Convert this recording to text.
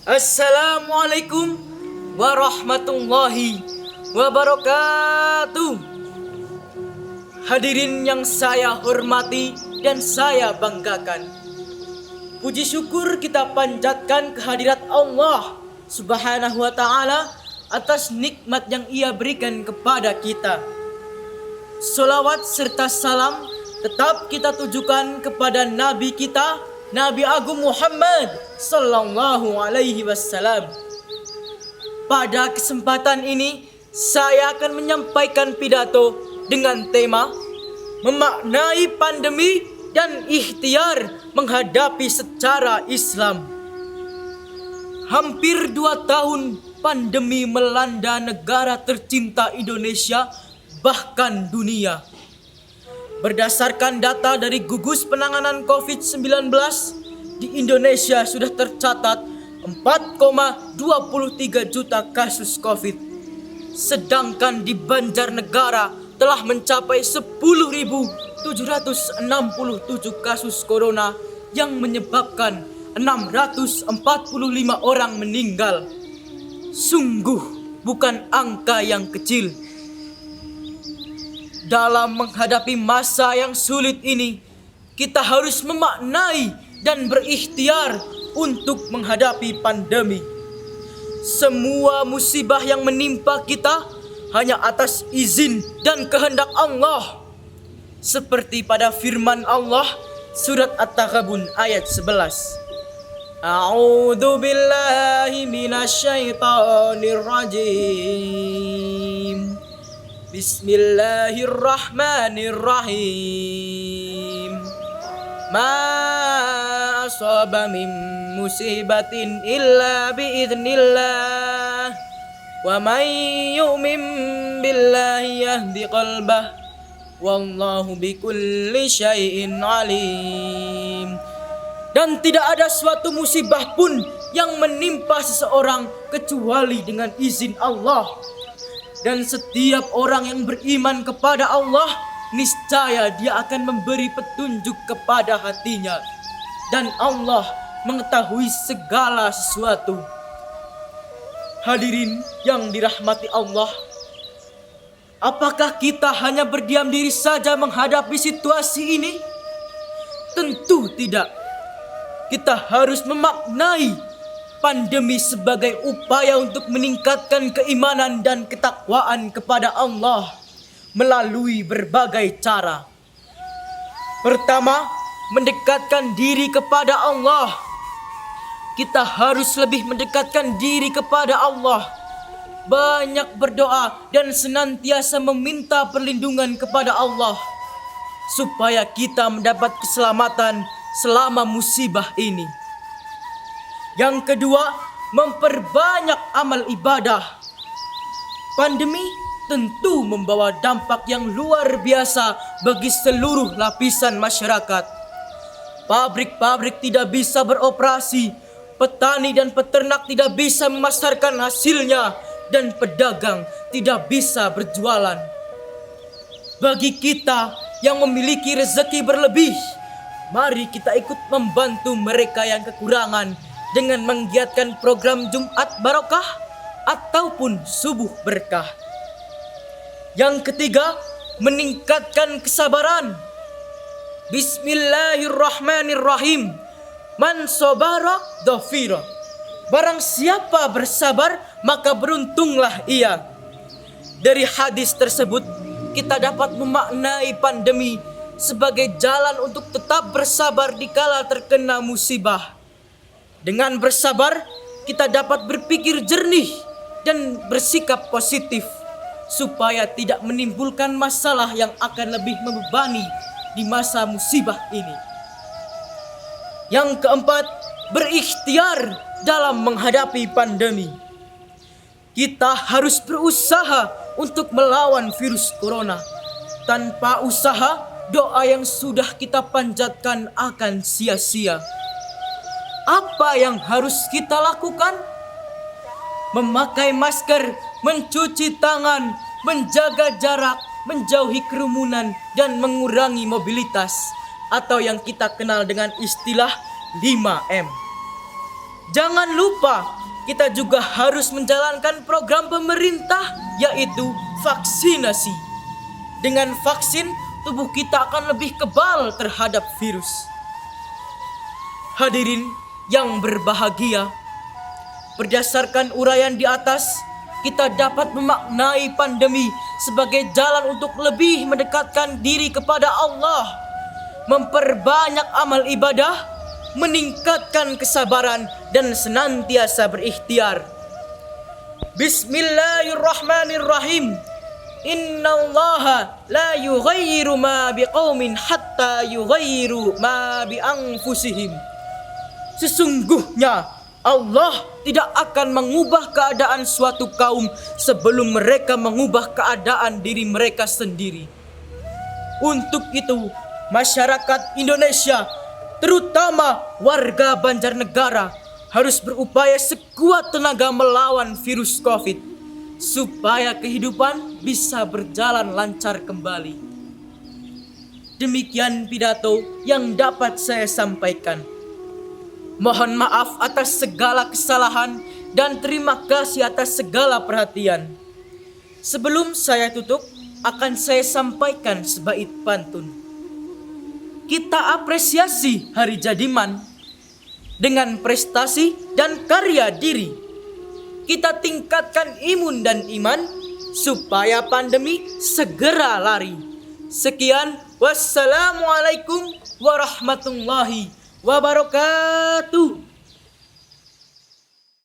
Assalamualaikum warahmatullahi wabarakatuh. Hadirin yang saya hormati dan saya banggakan, puji syukur kita panjatkan kehadirat Allah Subhanahu wa ta'ala atas nikmat yang Ia berikan kepada kita. Salawat serta salam tetap kita tujukan kepada Nabi kita, Nabi Agung Muhammad sallallahu alaihi wasallam. Pada kesempatan ini saya akan menyampaikan pidato dengan tema memaknai pandemi dan ikhtiar menghadapi secara Islam. Hampir 2 tahun pandemi melanda negara tercinta Indonesia, bahkan dunia. Berdasarkan data dari Gugus Penanganan COVID-19, di Indonesia sudah tercatat 4,23 juta kasus COVID. Sedangkan di Banjarnegara telah mencapai 10.767 kasus corona yang menyebabkan 645 orang meninggal. Sungguh bukan angka yang kecil. Dalam menghadapi masa yang sulit ini, kita harus memaknai dan berikhtiar untuk menghadapi pandemi. Semua musibah yang menimpa kita hanya atas izin dan kehendak Allah. Seperti pada firman Allah surat At-Taghabun ayat 11. A'udzu billahi minasyaitonir rajim. Bismillahirrahmanirrahim. Ma asaba min musibatin illa biiznillah. Wa man yu'min billahi yahdi qalbah. Wallahu bikulli syai'in alim. Dan tidak ada suatu musibah pun yang menimpa seseorang kecuali dengan izin Allah. Dan setiap orang yang beriman kepada Allah, niscaya dia akan memberi petunjuk kepada hatinya. Dan Allah mengetahui segala sesuatu. Hadirin yang dirahmati Allah, apakah kita hanya berdiam diri saja menghadapi situasi ini? Tentu tidak. Kita harus memaknai pandemi sebagai upaya untuk meningkatkan keimanan dan ketakwaan kepada Allah melalui berbagai cara. Pertama, mendekatkan diri kepada Allah. Kita harus lebih mendekatkan diri kepada Allah, banyak berdoa dan senantiasa meminta perlindungan kepada Allah supaya kita mendapat keselamatan selama musibah ini. Yang kedua, memperbanyak amal ibadah. Pandemi tentu membawa dampak yang luar biasa bagi seluruh lapisan masyarakat. Pabrik-pabrik tidak bisa beroperasi, petani dan peternak tidak bisa memasarkan hasilnya, dan pedagang tidak bisa berjualan. Bagi kita yang memiliki rezeki berlebih, mari kita ikut membantu mereka yang kekurangan dengan menggiatkan program Jumat Barokah ataupun Subuh Berkah. Yang ketiga, meningkatkan kesabaran. Bismillahirrahmanirrahim. Man sobara dhafira. Barang siapa bersabar, maka beruntunglah ia. Dari hadis tersebut, kita dapat memaknai pandemi sebagai jalan untuk tetap bersabar dikala terkena musibah. Dengan bersabar, kita dapat berpikir jernih dan bersikap positif supaya tidak menimbulkan masalah yang akan lebih membebani di masa musibah ini. Yang keempat, berikhtiar dalam menghadapi pandemi. Kita harus berusaha untuk melawan virus corona. Tanpa usaha, doa yang sudah kita panjatkan akan sia-sia. Apa yang harus kita lakukan? Memakai masker, mencuci tangan, menjaga jarak, menjauhi kerumunan, dan mengurangi mobilitas, atau yang kita kenal dengan istilah 5M. Jangan lupa, kita juga harus menjalankan program pemerintah, yaitu vaksinasi. Dengan vaksin, tubuh kita akan lebih kebal terhadap virus. Hadirin yang berbahagia, berdasarkan uraian di atas, kita dapat memaknai pandemi sebagai jalan untuk lebih mendekatkan diri kepada Allah, memperbanyak amal ibadah, meningkatkan kesabaran, dan senantiasa berikhtiar. Bismillahirrahmanirrahim. Innallaha la yughayyiru ma biqaumin hatta yughayyiru ma bi anfusihim. Sesungguhnya Allah tidak akan mengubah keadaan suatu kaum sebelum mereka mengubah keadaan diri mereka sendiri. Untuk itu, masyarakat Indonesia, terutama warga Banjarnegara, harus berupaya sekuat tenaga melawan virus COVID supaya kehidupan bisa berjalan lancar kembali. Demikian pidato yang dapat saya sampaikan. Mohon maaf atas segala kesalahan dan terima kasih atas segala perhatian. Sebelum saya tutup, akan saya sampaikan sebait pantun. Kita apresiasi Hari Jadiman dengan prestasi dan karya diri. Kita tingkatkan imun dan iman supaya pandemi segera lari. Sekian, wassalamualaikum warahmatullahi wabarakatuh.